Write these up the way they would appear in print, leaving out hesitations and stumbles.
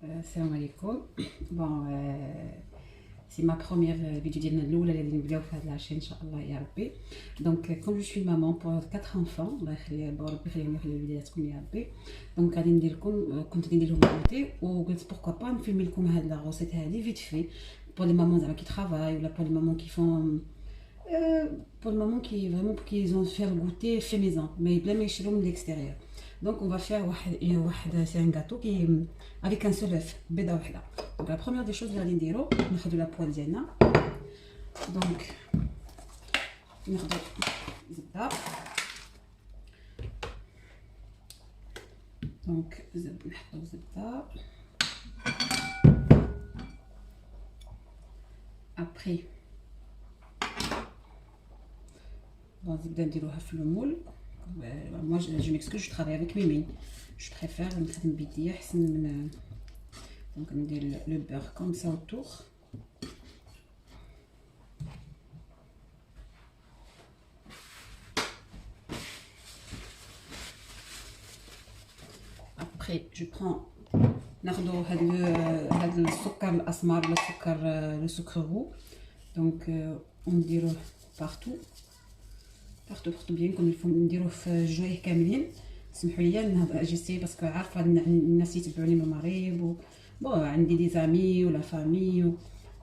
Salam alaikum. Bon, c'est ma première vidéo ديالنا الاولى اللي نبداو في هذه العشاء ان شاء الله يا ربي. دونك كوم جو سوي مامون بور 4 enfants الله يخلي ربي يخليهم ويخلي وليداتكم يا ربي. دونك غادي ندير لكم كنت غادي ندير لهم كوتي وقلت بوركوا با نفيلمي لكم هاد لا غوسيت هادي فيت في pour les mamans زعما كي travaillent ولا pour les mamans qui font pour les mamans qui vraiment pour qu'ils ont fait le goûter fait maison mais بلا ما يشرو من l'extérieur. Donc on va faire c'est un gâteau qui avec un seul œuf بيضه واحده. Donc la première des choses اللي غادي نديرو ناخذ لا بوال ديالنا. Donc ناخذ زبده. Donc نحطو زبده. Après bon زبده نديروها في المول. Moi je m'excuse, je travaille avec mes mains. Je préfère نخدم بيديا احسن من. Donc ندير le beurre comme ça autour. Après je prends ناخذ هذا السكر الاسمر ولا السكر رو. Donc ونديروه partout bien كون نديروه في جويه كاملين. سمحوا لي نهضر اجيسي باسكو عارفه الناس يتبعوني من المغرب بون عندي دي زامي ولا فامي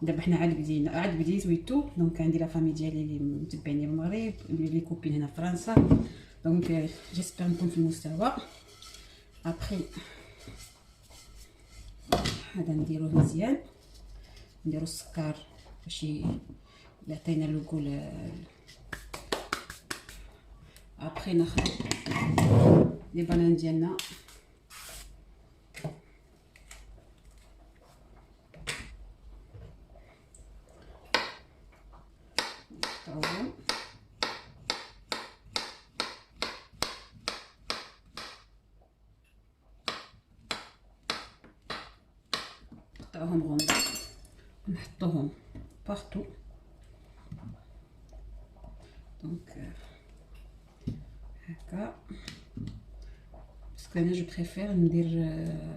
دابا حنا عاد بديت ويتو. دونك عندي لا فامي ديالي اللي متبعيني من المغرب لي كوبين هنا في فرنسا. دونك جيسبر نكون في المستوى. ابري هذا نديروه مزيان نديرو السكر باش يعطينا لوغو. ابري ناخذ لي بانان ديالنا نحطوهم غوندا ونحطوهم بارتو. دونك هكا باسكو انا جو بريفير ندير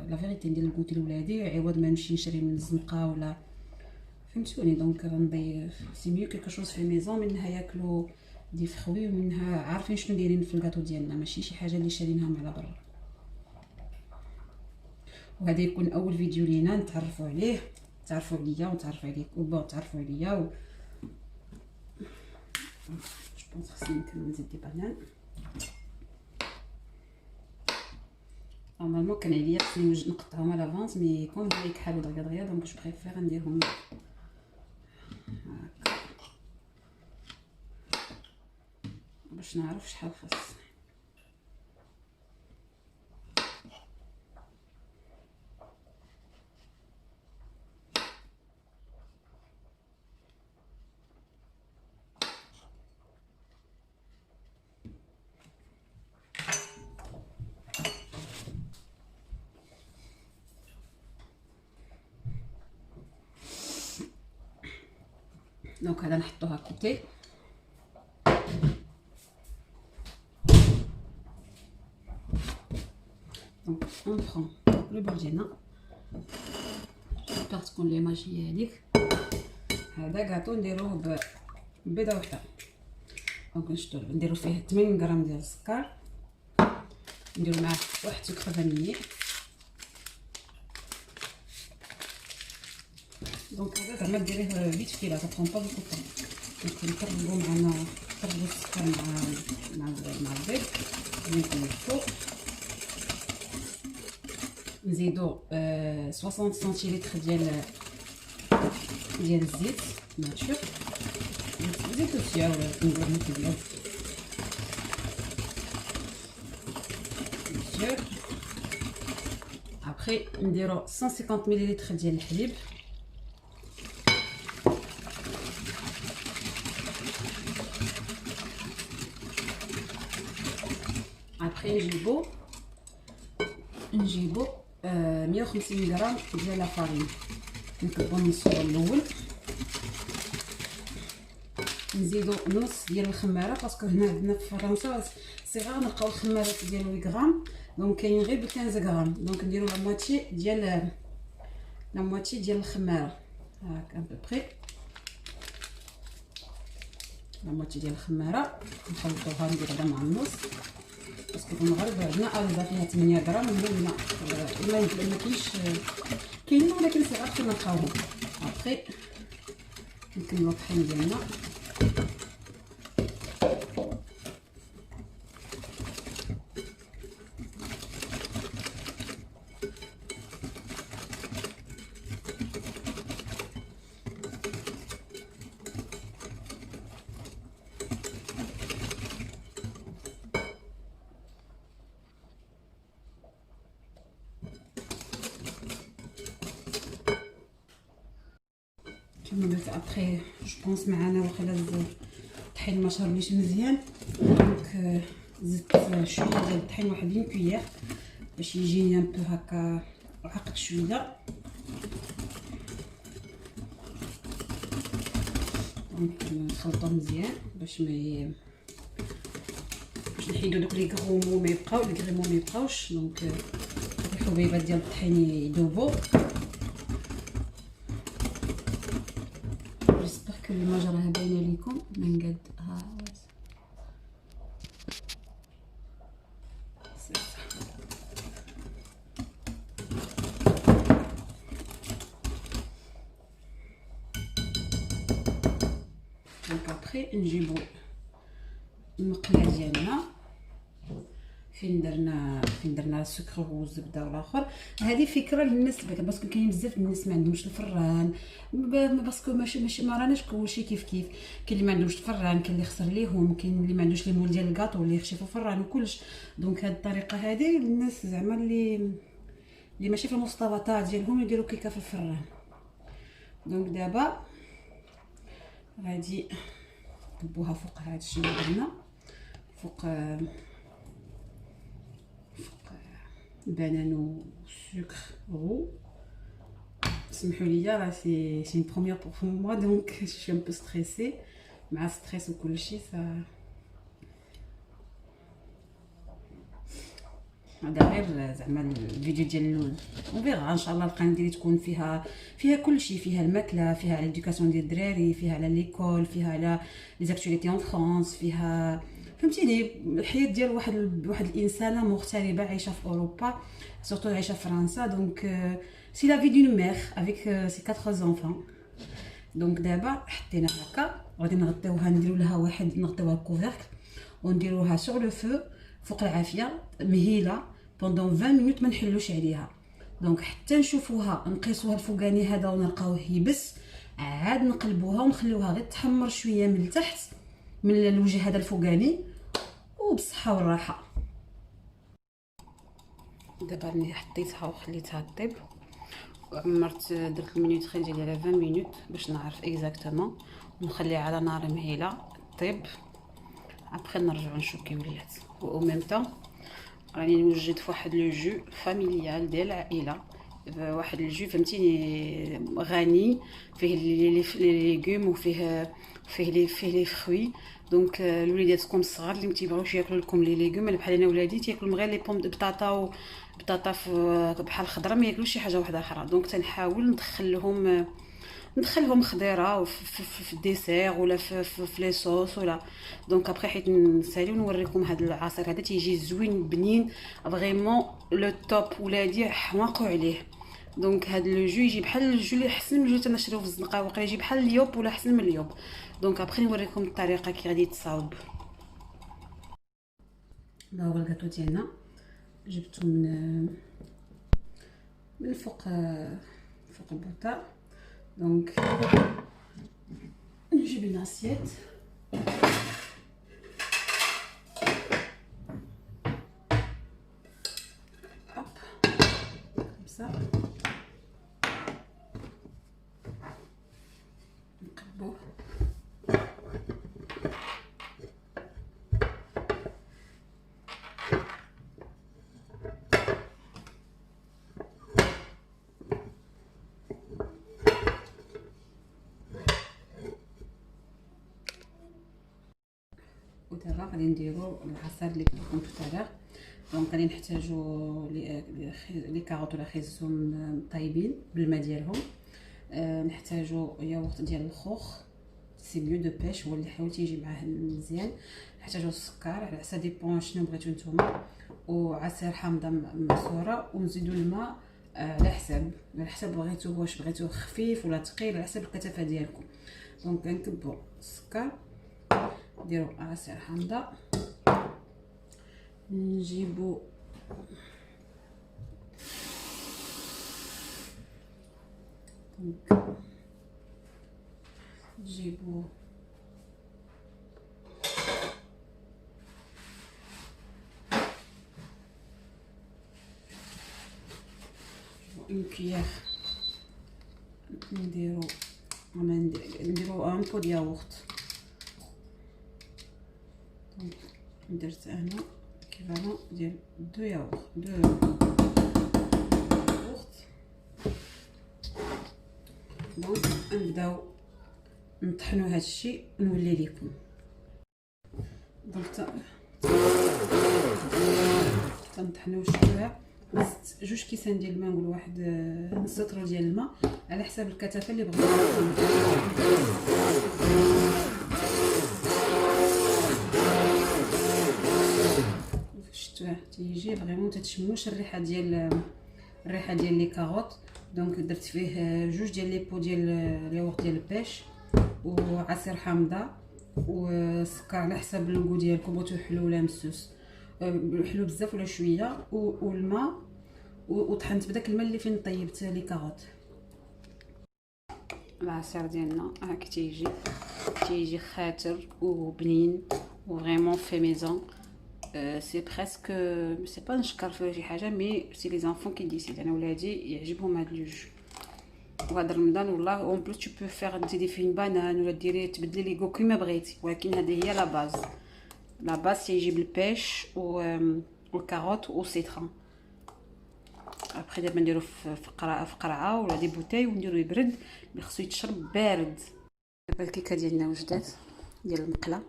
لا فيريتي ندير الكوتي لولادي عوض ما نمشي نشري من الزنقه ولا فهمتوني. دونك غنضي سي ميو كيلكو شوز في ميزون منها ياكلوا دي فخوي ومنها عارفين شنو دايرين في الكاطو ديالنا ماشي شي حاجه اللي شارينها على برا. وهذا يكون اول فيديو لينا نتعرفوا عليه تعرفوا عليا وتعرفوا عليكم وبون تعرفوا عليا جو بونس خصني نكمل نزيد دي بانان. نورمالمون كان عليا خصني نقطعهم على لافونس مي كون بغا يكحلوا دغيا دونك جو بريفير نديرهم هكا باش نعرف شحال خاص. دونك هذا نحطوها كوتي. دونك اون برون لو بور ديالنا جيسبر تكون ليماجي هذيك. هذا كاطو نديروه ببيضه وحده. دونك نديرو فيه 80 غرام ديال السكر نديرو معاه واحد سكر فانيلي. دونك هذا زعما ديريه فيت في لا طون با بوكو طون. دونك نقربو معنا نقربو السكر مع البيض نزيدو نزيدو 60 سنتيلتر ديال الزيت ناتشور زيت الشيا ولا نقول نكديو ناتشور. ابري نديرو 150 مليلتر ديال الحليب. ابري نجيبو 150 غرام ديال لا فارين نكبو نصو الاول. نزيدو نص ديال الخماره باسكو هنا عندنا في فرنسا صغار نلقاو الخمارات ديال 8 غرام دونك كاين غير ب 15 غرام. دونك نديرو لا موتي ديال لا موتي ديال الخماره هاك ا بوبري لا موتي ديال الخماره نخلطوها نديرها مع النص باسكو في المغرب عندنا البا فيها 8 غرام مهمه الا ما كاينش كاينين ولكن صغار كنا نلقاوهم ابخي نكملوا الطحين ديالنا كما قلت ابخي جو بونس معنا واخا الطحين ما شربنيش مزيان دونك زدت شويه ديال الطحين واحد 1 كويير باش يجيني ان بو هكا عقد شويه دونك نخلطو مزيان باش باش نحيدو دوك لي غرومو ما يبقاوش دونك الحبيبات ديال الطحين يذوبوا جيسبر كو الماجه راه باينه ليكم من قد ها دونك ابخي نجيبو المقله ديالنا فين درنا السكر والزبده والاخر. هذه فكره للناس باسكو كاين بزاف الناس ما عندهمش الفران باسكو ماشي ما راناش كلشي كيف كاين اللي ما عندهمش الفران، كاين اللي خسر ليهم، كاين اللي ما عندوش لي مول ديال الكاطو اللي يخشي في الفران وكلش. دونك هذه الطريقه هذه للناس زعما اللي ماشي في المستوطات ديالهم يديروا كيكه في الفران. دونك دابا غادي نكبوها فوق هذا الشيء اللي درنا فوق بانان وسكر رو. سمحوا لي راه سي اون بروميير بور موا دونك جو سوي ان بو ستريسي مع ستريس وكل شيء. هذا غير زعما الفيديو ديال الاول اون فيغا ان شاء الله القناه ديالي تكون فيها كل شيء، فيها الماكله، فيها على ليدوكاسيون ديال الدراري، فيها على ليكول، فيها على لي زاكتواليتي ان فرانس، فيها فهمتيني الحياه ديال واحد الانسانه مغتربه عايشه في اوروبا سورتو عايشه في فرنسا. دونك سي لا في دون مير افيك سي 4 زونفون. دونك دابا حطينا هكا غادي نغطيوها نديرو لها نغطيوها كوفيرك ونديروها سور لو فو فوق العافيه مهيله بوندون 20 مينوت ما نحلوش عليها. دونك حتى نشوفوها نقيسوها الفوقاني هذا ونلقاوه يبس عاد نقلبوها ونخليوها غير تحمر شويه من التحت من الوجه هذا الفوقاني وبالصحه والراحه. دابا راني حطيتها وخليتها طيب وعمرت درت المينوت خير ديالي على 20 مينوت باش نعرف اكزاكتومون ونخليها على نار مهيله طيب. ابخي نرجعو نشوف كي ولات و ميم طون راني نوجد في واحد لو جو فاميليال ديال العائله، واحد الجو فهمتيني غني فيه لي ليغوم وفيه لي فروي. دونك الوليداتكم الصغار اللي متيبغيوش ياكلوا لكم لي ليغوم بحال انا ولادي تياكلوا غير لي بوم دو بطاطا بحال خضره ما ياكلوش شي حاجه واحده اخرى. دونك تنحاول ندخلهم خضيره في الديسير ولا في لي صوص ولا. دونك ابري حيت نسالي ونوريكم هذا العصير هذا تيجي زوين بنين فريمون لو توب ولادي حماقوا عليه. دونك هذا لو جو يجي بحال الجو اللي احسن من الجو تنشريوه في الزنقه وقيلا يجي بحال اليوب ولا احسن من اليوب. دونك ابري نوريكم الطريقه كي غادي تصاوب. هذا هو الكاطو ديالنا جبته من فوق البوطه. دونك نجيب une assiette hop comme ça نقلبوه ودابا غادي نديرو العصير اللي قلت لكم توتالور. دونك غادي نحتاجو لي كاروط ولا خيزهم طايبين بالماء ديالهم. نحتاجو ياغورت ديال الخوخ، سي ميو دو بيش، هو اللي حاولت يجي معاه مزيان. نحتاجو السكر على حسب ديبون شنو بغيتو نتوما، وعصير حامضه معصوره، ونزيدو الماء على حسب بغيتو، واش بغيتو خفيف ولا ثقيل على حسب الكثافه ديالكم. دونك كنكبو السكر، نديرو عصير حامضه، نجيبو نجيبو اون كويير، نديرو ان بو د ياغورت. دونك درت انا كيفالون ديال دو ياغورت. دونك نبداو نطحنوا هذا الشيء ونولي لكم. دونك تنطحنوا شويه، زدت 2 كيسان ديال الماء، نقول واحد نص لتر ديال الماء على حسب الكثافه اللي بغيتو. شفتوه تيجي فريمون تتشموش الريحه ديال لي كاروط. دونك درت فيه 2 ديال لي بو ديال الياغورت ديال البيش، وعصير حامضه، وسكر على حسب الكو ديالكم، بغيتو حلو ولا مسوس، حلو بزاف ولا شويه، والماء، وطحنت بداك الماء اللي فين طيبت لي كاروط. العصير ديالنا هاك تيجي خاتر وبنين وفريمون في ميزون. سي بريسك سي با نشكر فيه شي حاجه، مي سي لي زانفون كي ديسيد. انا ولادي يعجبهم هاد لو جو، وهذا رمضان والله اون بلوس تو بو فير تزيدي فيه بانان ولا ديري تبدلي لي كو كيما بغيتي، ولكن هذه هي لا باز تيجي بالبيش والكاروت والسيترون. ابخي دابا نديرو في قرعه ولا دي بوتاي ونديرو يبرد، مي خصو يتشرب بارد. دابا الكيكه ديالنا وجدات، ديال المقله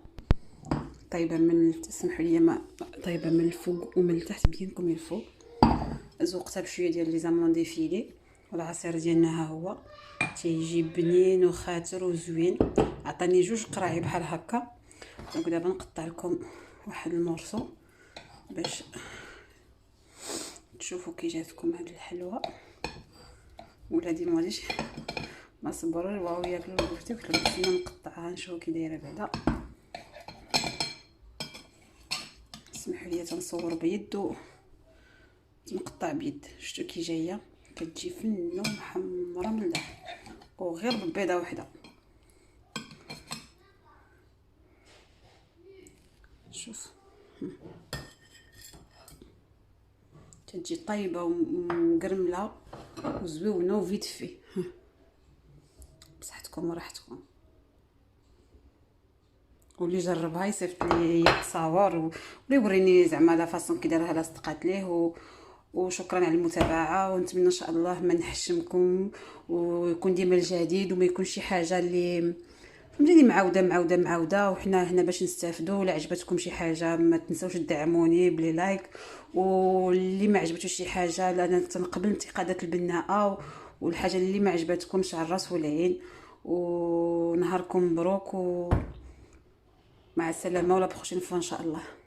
طايبه من، تسمحوا لي، ما طايبه من الفوق ومن التحت بينكم الفوق. زوقتها بشويه ديال لي زامون ديفيلي، والعصير ديالنا ها هو تيجي بنين وخاتر وزوين. عطاني 2 قراعي بحال هكا. دونك دابا نقطع لكم واحد المورسو باش تشوفوا كي جاتكم هاد الحلوه. ولادي ما صبروا واو ياكلوا الكفته، قلت لهم خلينا نقطعها نشوفوا كي دايره بعدا. اسمحوا لي تنصور بيد ونقطع بيد. شفتوا كي جايه كتجي فنه محمره من الداخل، وغير ببيضه وحده. شوف تجي طيبه ومقرمله وزوينه وفيت في بصحتكم وراحتكم. واللي جربها يصيفط لي صور ولا يوريني زعما لا فاصون كي دارها لاصدقات ليه. وشكرا على المتابعه، ونتمنى ان شاء الله ما نحشمكم، ويكون ديما الجديد، وما يكونش شي حاجه اللي فهمتيني معاوده، وحنا هنا باش نستافدوا. ولا عجبتكم شي حاجه ما تنساوش تدعموني بلي لايك، واللي ما عجبتوش شي حاجه انا تنقبل انتقادات البناءه، والحاجه اللي ما عجبتكمش على الراس والعين. ونهاركم مبروك، ومع السلامه، ولا بروشين فوا ان شاء الله.